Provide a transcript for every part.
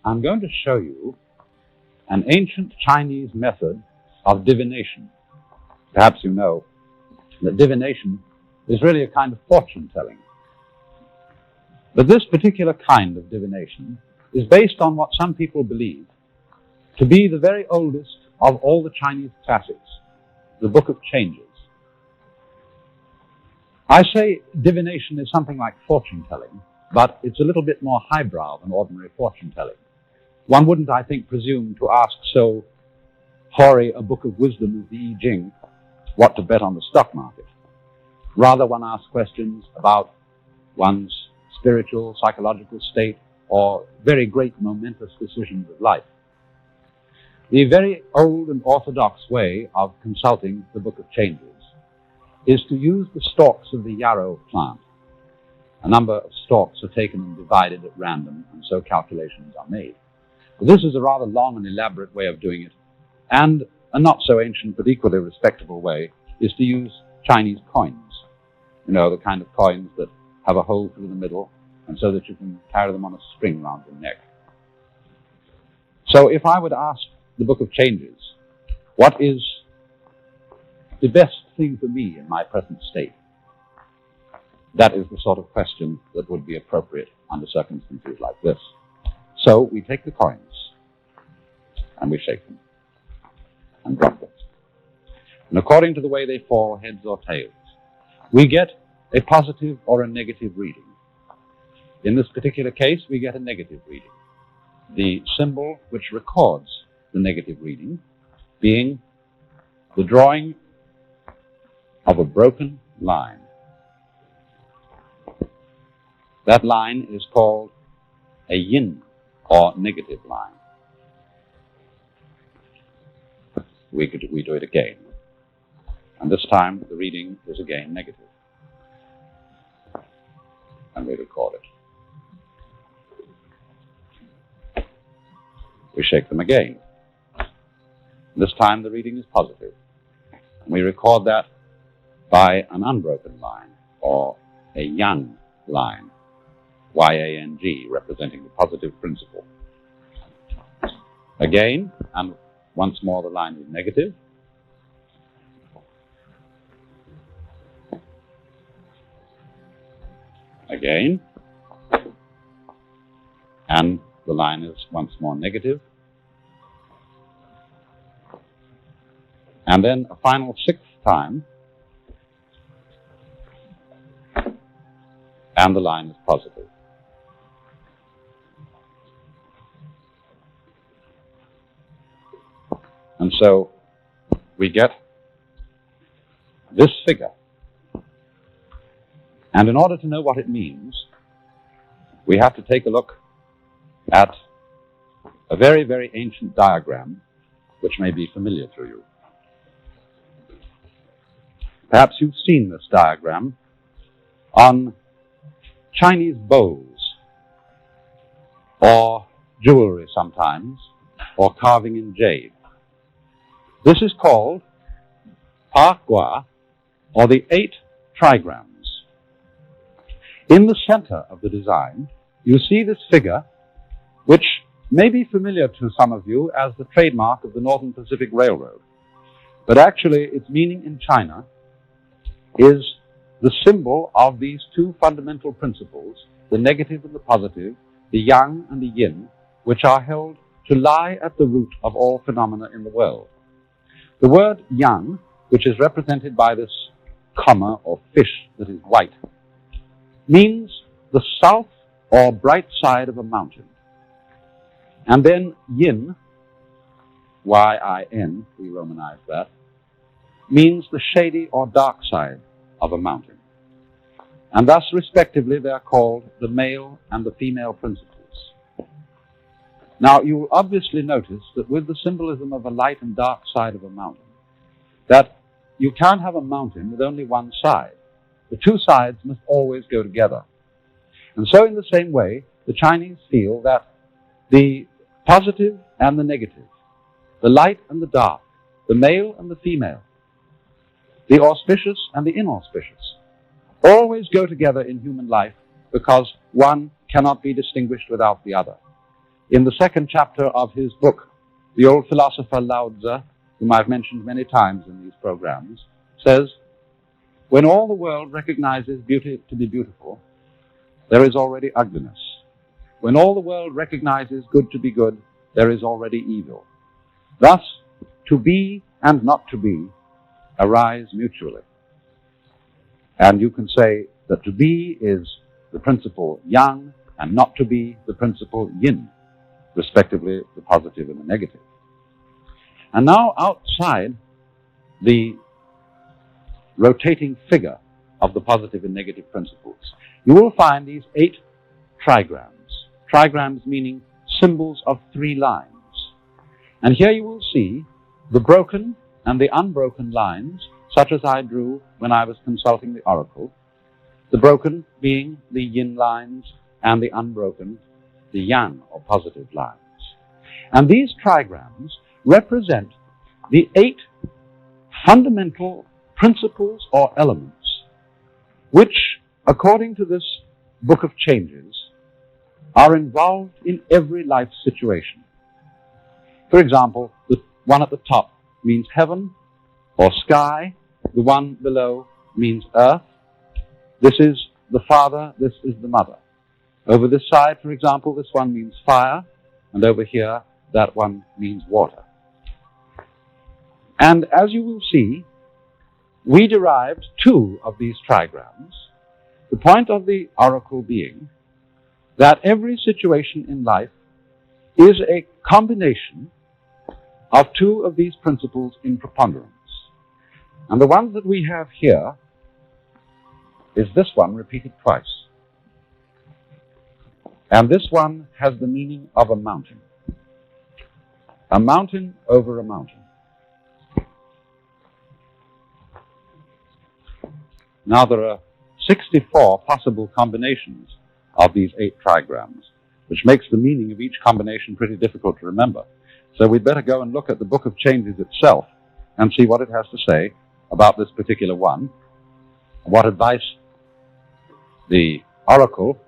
I'm going to show you an ancient Chinese method of divination. Perhaps you know that divination is really a kind of fortune telling. But this particular kind of divination is based on what some people believe to be the very oldest of all the Chinese classics, the Book of Changes. I say divination is something like fortune telling, but it's a little bit more highbrow than ordinary fortune telling. One wouldn't, I think, presume to ask so hoary a book of wisdom as the I Ching what to bet on the stock market. Rather, one asks questions about one's spiritual, psychological state, or very great momentous decisions of life. The very old and orthodox way of consulting the Book of Changes is to use the stalks of the yarrow plant. A number of stalks are taken and divided at random, and so calculations are made. But this is a rather long and elaborate way of doing it, and a not so ancient but equally respectable way is to use Chinese coins. You know, the kind of coins that have a hole through the middle, and so that you can carry them on a string round your neck. So if I were to ask the Book of Changes, what is the best thing for me in my present state? That is the sort of question that would be appropriate under circumstances like this. So we take the coins, and we shake them, and drop them. And according to the way they fall, heads or tails, we get a positive or a negative reading. In this particular case, we get a negative reading. The symbol which records the negative reading being the drawing of a broken line. That line is called a yin, or negative line. We do it again. And this time the reading is again negative. And we record it. We shake them again. This time the reading is positive. And we record that by an unbroken line, or a yang line, Y-A-N-G, representing the positive principle. Again, and once more the line is negative. Again, and the line is once more negative. And then a final sixth time, and the line is positive. And so we get this figure. And in order to know what it means, we have to take a look at a very, very ancient diagram which may be familiar to you. Perhaps you've seen this diagram on Chinese bowls, or jewelry sometimes, or carving in jade. This is called Pa Gua, or the 8 trigrams. In the center of the design, you see this figure, which may be familiar to some of you as the trademark of the Northern Pacific Railroad. But actually, its meaning in China is the symbol of these two fundamental principles, the negative and the positive, the yang and the yin, which are held to lie at the root of all phenomena in the world. The word yang, which is represented by this comma or fish that is white, means the south or bright side of a mountain. And then yin, Y-I-N, we romanize that, means the shady or dark side of a mountain. And thus, respectively, they are called the male and the female principles. Now, you will obviously notice that with the symbolism of a light and dark side of a mountain, that you can't have a mountain with only one side. The two sides must always go together. And so in the same way, the Chinese feel that the positive and the negative, the light and the dark, the male and the female, the auspicious and the inauspicious, always go together in human life because one cannot be distinguished without the other. in the second chapter of his book, the old philosopher Lao Tzu, whom I've mentioned many times in these programs, says, when all the world recognizes beauty to be beautiful, there is already ugliness. When all the world recognizes good to be good, there is already evil. Thus, to be and not to be arise mutually. And you can say that to be is the principle yang, and not to be the principle yin, respectively the positive and the negative. And now outside the rotating figure of the positive and negative principles, you will find these 8 trigrams. Trigrams meaning symbols of 3 lines. And here you will see the broken and the unbroken lines, such as I drew when I was consulting the oracle, the broken being the yin lines and the unbroken the yang or positive lines. And these trigrams represent the 8 fundamental principles or elements which, according to this book of changes, are involved in every life situation. For example, the one at the top means heaven or sky, the one below means earth. This is the father, this is the mother. Over this side, for example, this one means fire, and over here, that one means water. And as you will see, we derived 2 of these trigrams, the point of the oracle being that every situation in life is a combination of 2 of these principles in preponderance. And the ones that we have here is this one repeated twice. And this one has the meaning of a mountain. A mountain over a mountain. Now there are 64 possible combinations of these 8 trigrams, which makes the meaning of each combination pretty difficult to remember. So we'd better go and look at the Book of Changes itself and see what it has to say about this particular one, what advice the oracle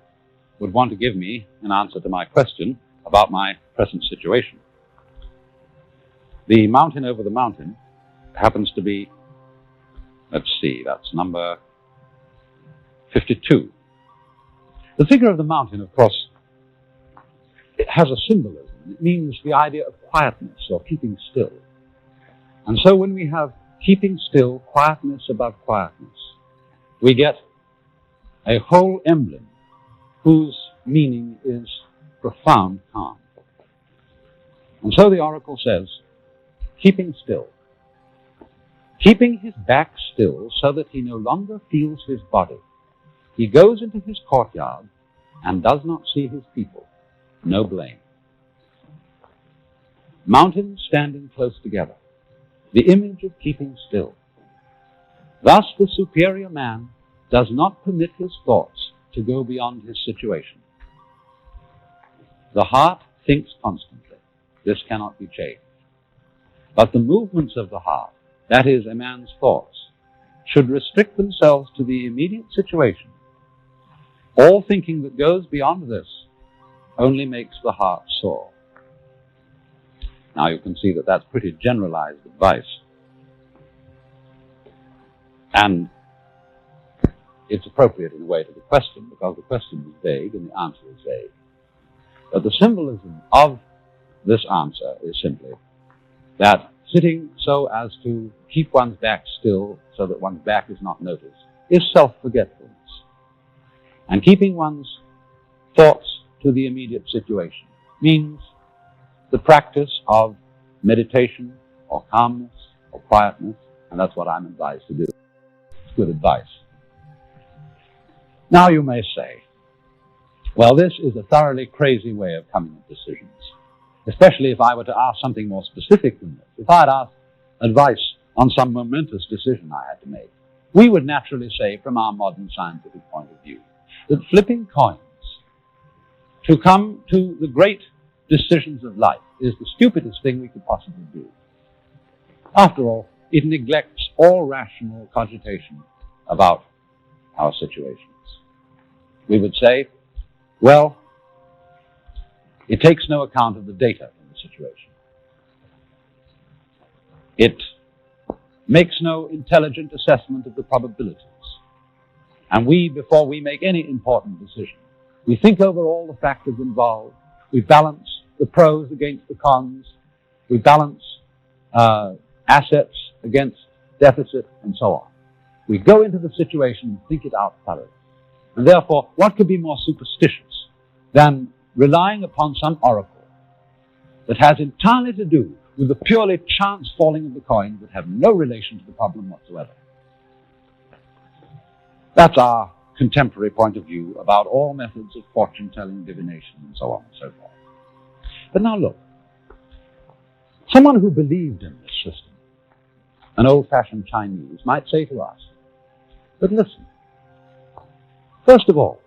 would want to give me in answer to my question about my present situation. The mountain over the mountain happens to be, let's see, that's number 52. The figure of the mountain, of course, it has a symbolism. It means the idea of quietness or keeping still. And so when we have keeping still, quietness above quietness, we get a whole emblem whose meaning is profound calm. And so the oracle says, keeping still. Keeping his back still so that he no longer feels his body. He goes into his courtyard and does not see his people. No blame. Mountains standing close together. The image of keeping still. Thus the superior man does not permit his thoughts to go beyond his situation. The heart thinks constantly. This cannot be changed. But the movements of the heart, that is, a man's thoughts, should restrict themselves to the immediate situation. All thinking that goes beyond this only makes the heart sore. Now you can see that that's pretty generalized advice. And it's appropriate in a way to the question, because the question is vague and the answer is vague. But the symbolism of this answer is simply that sitting so as to keep one's back still so that one's back is not noticed is self-forgetfulness. And keeping one's thoughts to the immediate situation means the practice of meditation or calmness or quietness, and that's what I'm advised to do. It's good advice. Now you may say, well, this is a thoroughly crazy way of coming at decisions, especially if I were to ask something more specific than this. If I had asked advice on some momentous decision I had to make, we would naturally say, from our modern scientific point of view, that flipping coins to come to the great decisions of life is the stupidest thing we could possibly do. After all, it neglects all rational cogitation about our situations. We would say, well, It takes no account of the data in the situation. It makes no intelligent assessment of the probabilities. And before we make any important decision, we think over all the factors involved. We balance the pros against the cons. We balance assets against deficit and so on. We go into the situation and think it out thoroughly. And therefore, what could be more superstitious than relying upon some oracle that has entirely to do with the purely chance falling of the coin that have no relation to the problem whatsoever? That's our contemporary point of view about all methods of fortune-telling, divination, and so on and so forth. But now look, someone who believed in this system, an old-fashioned Chinese, might say to us, but listen, first of all,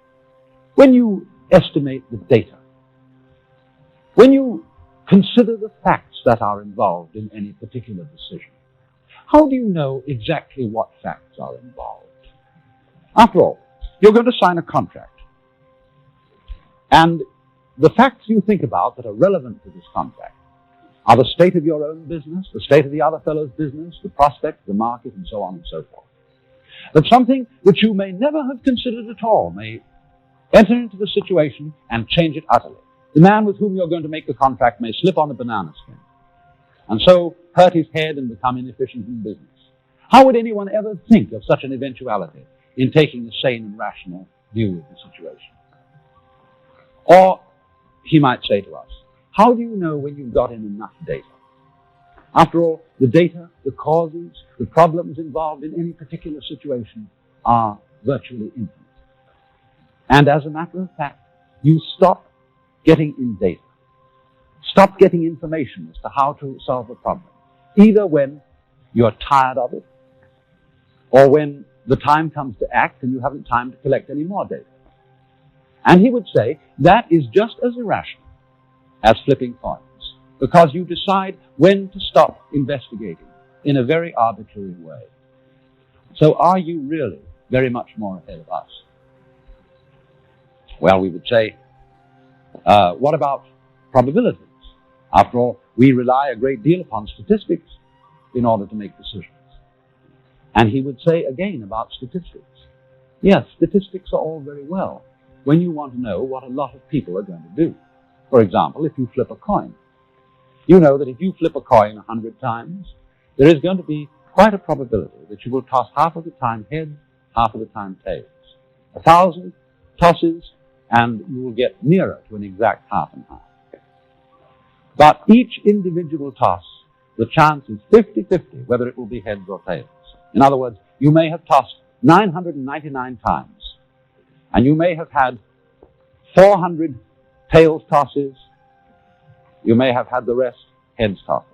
when you estimate the data, when you consider the facts that are involved in any particular decision, how do you know exactly what facts are involved? After all, you're going to sign a contract, and the facts you think about that are relevant to this contract are the state of your own business, the state of the other fellow's business, the prospect, the market, and so on and so forth. That something which you may never have considered at all may enter into the situation and change it utterly. The man with whom you're going to make the contract may slip on a banana skin and so hurt his head and become inefficient in business. How would anyone ever think of such an eventuality in taking a sane and rational view of the situation? Or he might say to us, how do you know when you've got in enough data? After all, the data, the causes, the problems involved in any particular situation are virtually infinite. And as a matter of fact, you stop getting in data. Stop getting information as to how to solve a problem, either when you're tired of it or when the time comes to act and you haven't time to collect any more data. And he would say that is just as irrational as flipping coins, because you decide when to stop investigating in a very arbitrary way. So are you really very much more ahead of us? Well, we would say, what about probabilities? After all, we rely a great deal upon statistics in order to make decisions. And he would say again about statistics. Yes, statistics are all very well when you want to know what a lot of people are going to do. For example, if you flip a coin, you know that if you flip a coin 100 times, there is going to be quite a probability that you will toss half of the time heads, half of the time tails. 1,000 tosses, and you will get nearer to an exact half and half. But each individual toss, the chance is 50-50 whether it will be heads or tails. In other words, you may have tossed 999 times, and you may have had 400 tails tosses. You may have had the rest heads tosses.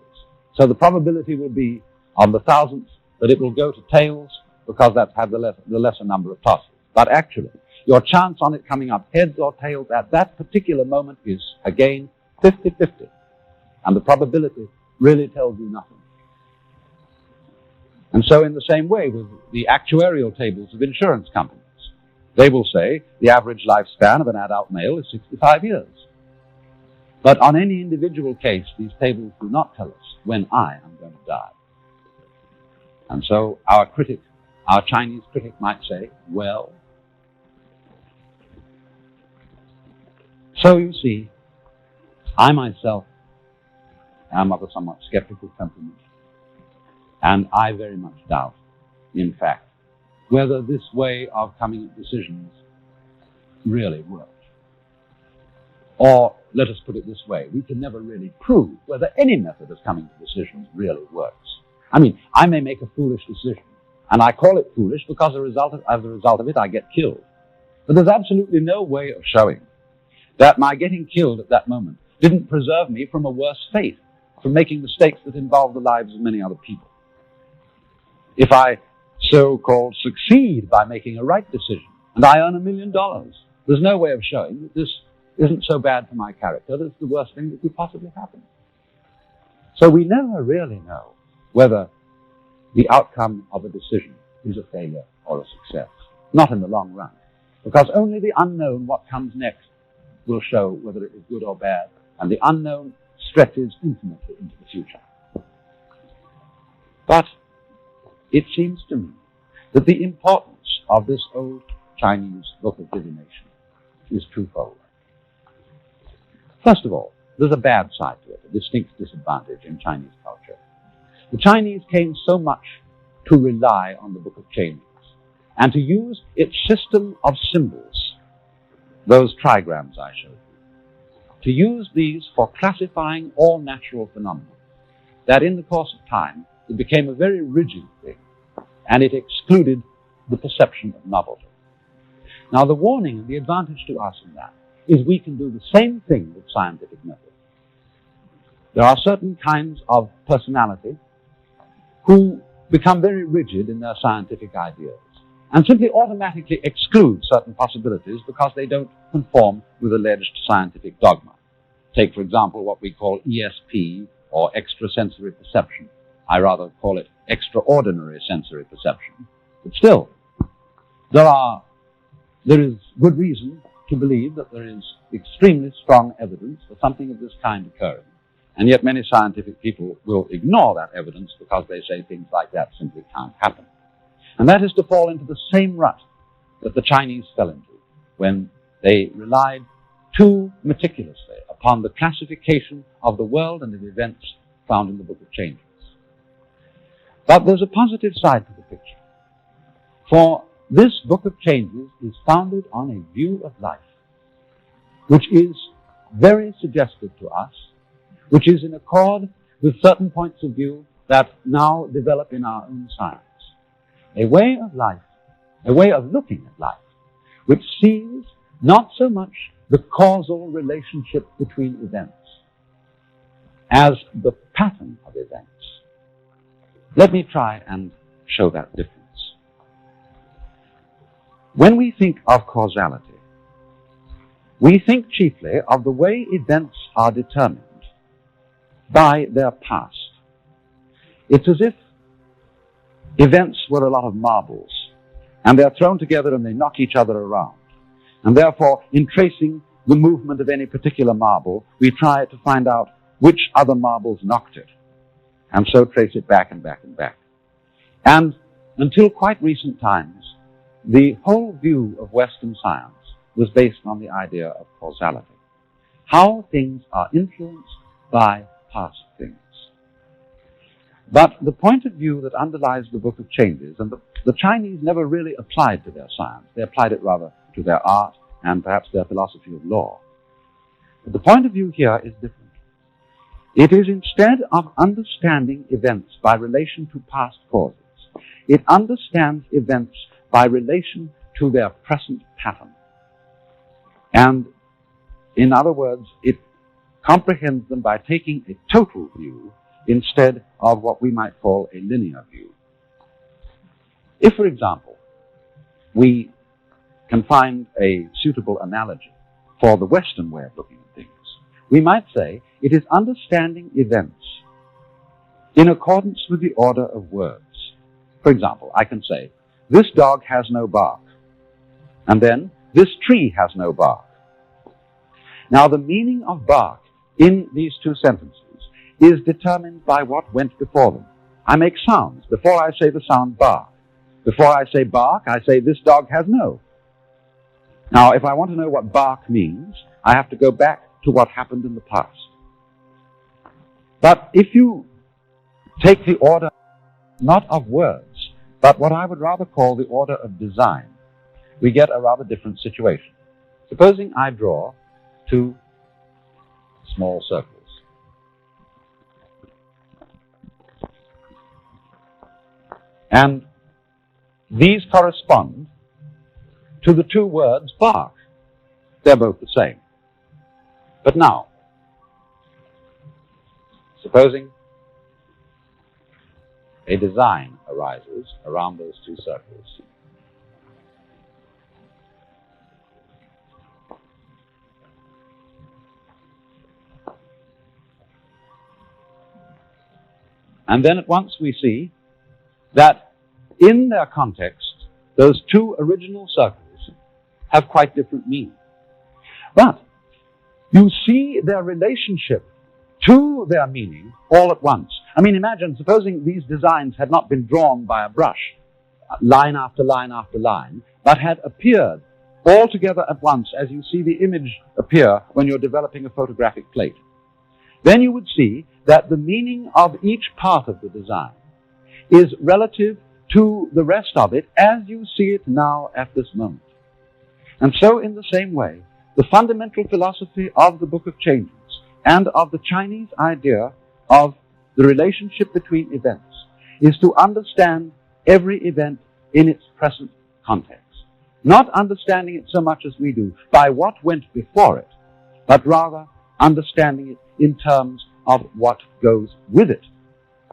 So the probability will be on the thousandth that it will go to tails because that's had the lesser number of tosses. But actually, your chance on it coming up heads or tails at that particular moment is, again, 50-50. And the probability really tells you nothing. And so in the same way with the actuarial tables of insurance companies, they will say the average lifespan of an adult male is 65 years. But on any individual case, these tables do not tell us when I am going to die. And so our Chinese critic might say, well, so you see, I myself am of a somewhat skeptical temperament, and I very much doubt, in fact, whether this way of coming at decisions really works. Or, let us put it this way, we can never really prove whether any method of coming to decisions really works. I mean, I may make a foolish decision, and I call it foolish because as a result of it, I get killed. But there's absolutely no way of showing that my getting killed at that moment didn't preserve me from a worse fate, from making mistakes that involve the lives of many other people. If I so-called succeed by making a right decision, and I earn $1 million, there's no way of showing that this isn't so bad for my character that it's the worst thing that could possibly happen. So we never really know whether the outcome of a decision is a failure or a success. Not in the long run. Because only the unknown, what comes next, will show whether it is good or bad, and the unknown stretches infinitely into the future. But it seems to me that the importance of this old Chinese book of divination is twofold. First of all, there's a bad side to it, a distinct disadvantage in Chinese culture. The Chinese came so much to rely on the Book of Changes and to use its system of symbols, those trigrams I showed you, to use these for classifying all natural phenomena, that in the course of time it became a very rigid thing, and it excluded the perception of novelty. Now, the warning and the advantage to us in that is we can do the same thing with scientific method. There are certain kinds of personality who become very rigid in their scientific ideas and simply automatically exclude certain possibilities because they don't conform with alleged scientific dogma. Take, for example, what we call ESP, or extrasensory perception. I rather call it extraordinary sensory perception. But still, there is good reason to believe that there is extremely strong evidence for something of this kind occurring. And yet many scientific people will ignore that evidence because they say things like that simply can't happen. And that is to fall into the same rut that the Chinese fell into when they relied too meticulously upon the classification of the world and of events found in the Book of Changes. But there's a positive side to the picture. For this Book of Changes is founded on a view of life which is very suggestive to us, which is in accord with certain points of view that now develop in our own science. A way of life, a way of looking at life, which sees not so much the causal relationship between events as the pattern of events. Let me try and show that difference. When we think of causality, we think chiefly of the way events are determined by their past. It's as if events were a lot of marbles, and they're thrown together and they knock each other around. And therefore, in tracing the movement of any particular marble, we try to find out which other marbles knocked it, and so trace it back and back and back. And until quite recent times, the whole view of Western science was based on the idea of causality, how things are influenced by past things. But the point of view that underlies the Book of Changes, and the Chinese never really applied to their science, they applied it rather to their art and perhaps their philosophy of law. But the point of view here is different. It is instead of understanding events by relation to past causes, it understands events by relation to their present pattern. And in other words, it comprehends them by taking a total view instead of what we might call a linear view. If, for example, we can find a suitable analogy for the Western way of looking at things, we might say it is understanding events in accordance with the order of words. For example, I can say, this dog has no bark, and then, this tree has no bark. Now, the meaning of bark in these two sentences is determined by what went before them. I make sounds. Before I say the sound bark, before I say bark, I say this dog has no. Now, if I want to know what bark means, I have to go back to what happened in the past. But if you take the order not of words, but what I would rather call the order of design, we get a rather different situation. Supposing I draw two small circles. And these correspond to the two words bark. They're both the same. But now, supposing a design arises around those two circles. And then at once we see that in their context, those two original circles have quite different meaning. But You see their relationship to their meaning all at once. I mean, imagine, supposing these designs had not been drawn by a brush, line after line after line, but had appeared all together at once as you see the image appear when you're developing a photographic plate. Then you would see that the meaning of each part of the design is relative to the rest of it as you see it now at this moment. And so, in the same way, the fundamental philosophy of the Book of Changes and of the Chinese idea of the relationship between events is to understand every event in its present context. Not understanding it so much as we do by what went before it, but rather understanding it in terms of what goes with it.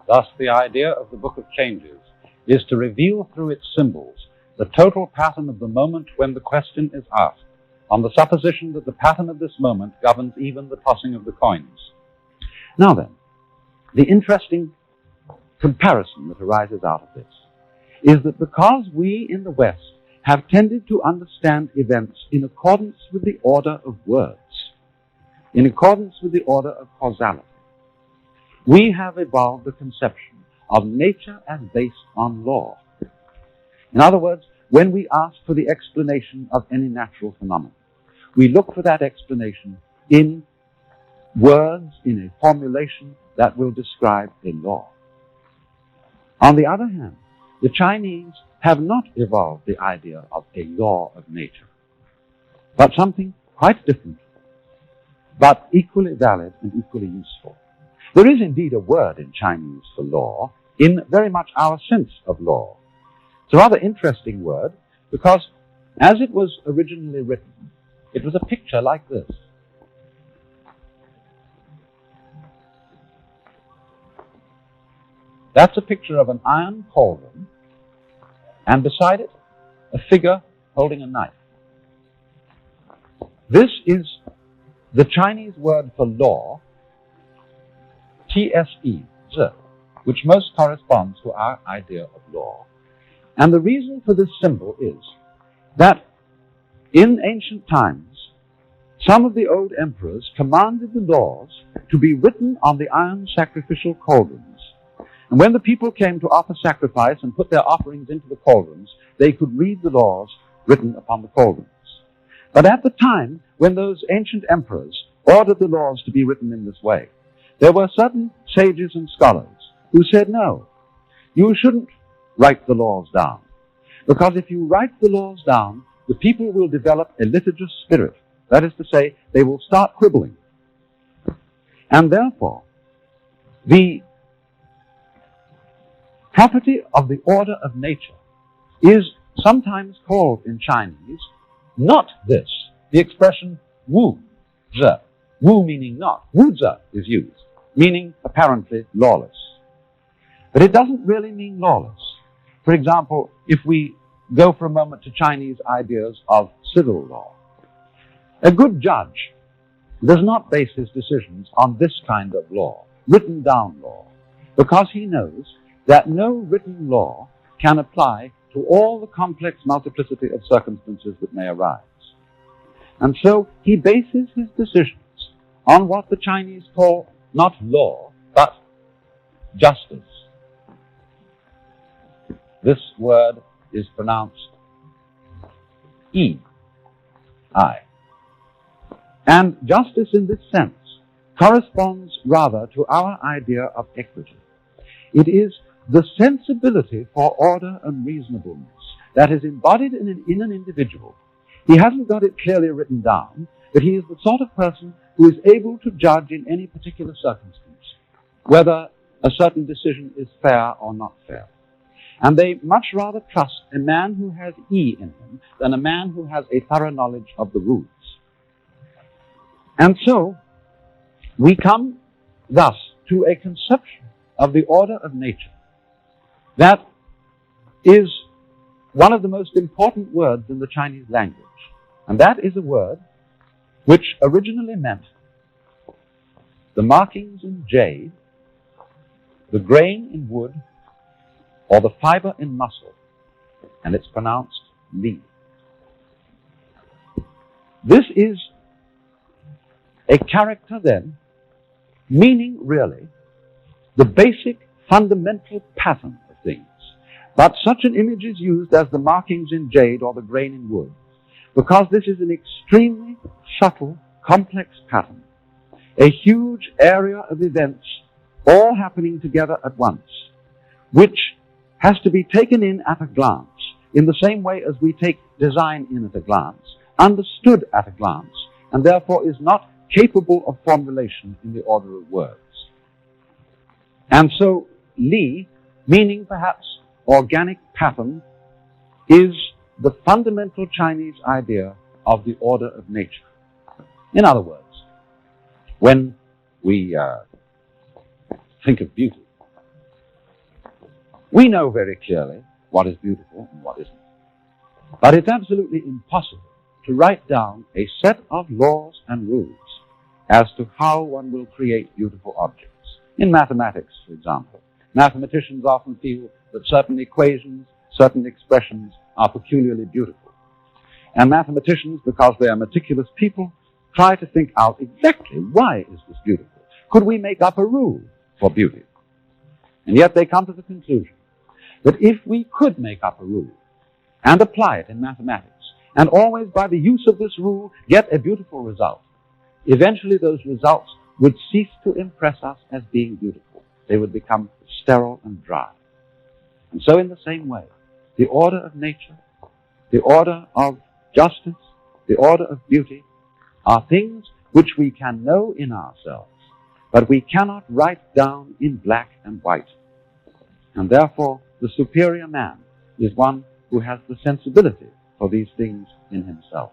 Thus, the idea of the Book of Changes is to reveal through its symbols the total pattern of the moment when the question is asked, on the supposition that the pattern of this moment governs even the tossing of the coins. Now then, the interesting comparison that arises out of this is that because we in the West have tended to understand events in accordance with the order of words, in accordance with the order of causality, we have evolved the conception of nature as based on law. In other words, when we ask for the explanation of any natural phenomenon, we look for that explanation in words, in a formulation that will describe a law. On the other hand, the Chinese have not evolved the idea of a law of nature, but something quite different, but equally valid and equally useful. There is indeed a word in Chinese for law, in very much our sense of law. It's a rather interesting word, because as it was originally written, it was a picture like this. That's a picture of an iron cauldron, and beside it, a figure holding a knife. This is the Chinese word for law, TSE, which most corresponds to our idea of law. And the reason for this symbol is that in ancient times, some of the old emperors commanded the laws to be written on the iron sacrificial cauldrons. And when the people came to offer sacrifice and put their offerings into the cauldrons, they could read the laws written upon the cauldrons. But at the time when those ancient emperors ordered the laws to be written in this way, there were certain sages and scholars who said, no, you shouldn't write the laws down. Because if you write the laws down, the people will develop a litigious spirit. That is to say, they will start quibbling. And therefore, the property of the order of nature is sometimes called in Chinese not this. The expression wu, zhe, wu meaning not, wu zhe is used, meaning apparently lawless. But it doesn't really mean lawless. For example, if we go for a moment to Chinese ideas of civil law, a good judge does not base his decisions on this kind of law, written down law, because he knows that no written law can apply to all the complex multiplicity of circumstances that may arise. And so he bases his decisions on what the Chinese call not law, but justice. This word is pronounced I. And justice in this sense corresponds rather to our idea of equity. It is the sensibility for order and reasonableness that is embodied in an individual. He hasn't got it clearly written down, but he is the sort of person who is able to judge in any particular circumstance whether a certain decision is fair or not fair. And they much rather trust a man who has E in him than a man who has a thorough knowledge of the rules. And so, we come thus to a conception of the order of nature that is one of the most important words in the Chinese language. And that is a word which originally meant the markings in jade, the grain in wood, or the fiber in muscle, and it's pronounced li. This is A character, then, meaning really the basic fundamental pattern of things. But such an image is used as the markings in jade or the grain in wood, because this is an extremely subtle, complex pattern, a huge area of events all happening together at once, which has to be taken in at a glance, in the same way as we take design in at a glance, understood at a glance, and therefore is not capable of formulation in the order of words. And so, Li, meaning perhaps organic pattern, is the fundamental Chinese idea of the order of nature. In other words, when we think of beauty, we know very clearly what is beautiful and what isn't. But it's absolutely impossible to write down a set of laws and rules as to how one will create beautiful objects. In mathematics, for example, mathematicians often feel that certain equations, certain expressions are peculiarly beautiful. And mathematicians, because they are meticulous people, try to think out exactly why is this beautiful. Could we make up a rule for beauty? And yet they come to the conclusion that if we could make up a rule and apply it in mathematics, and always by the use of this rule get a beautiful result, eventually those results would cease to impress us as being beautiful. They would become sterile and dry. And so in the same way, the order of nature, the order of justice, the order of beauty are things which we can know in ourselves, but we cannot write down in black and white. And therefore, the superior man is one who has the sensibility for these things in himself.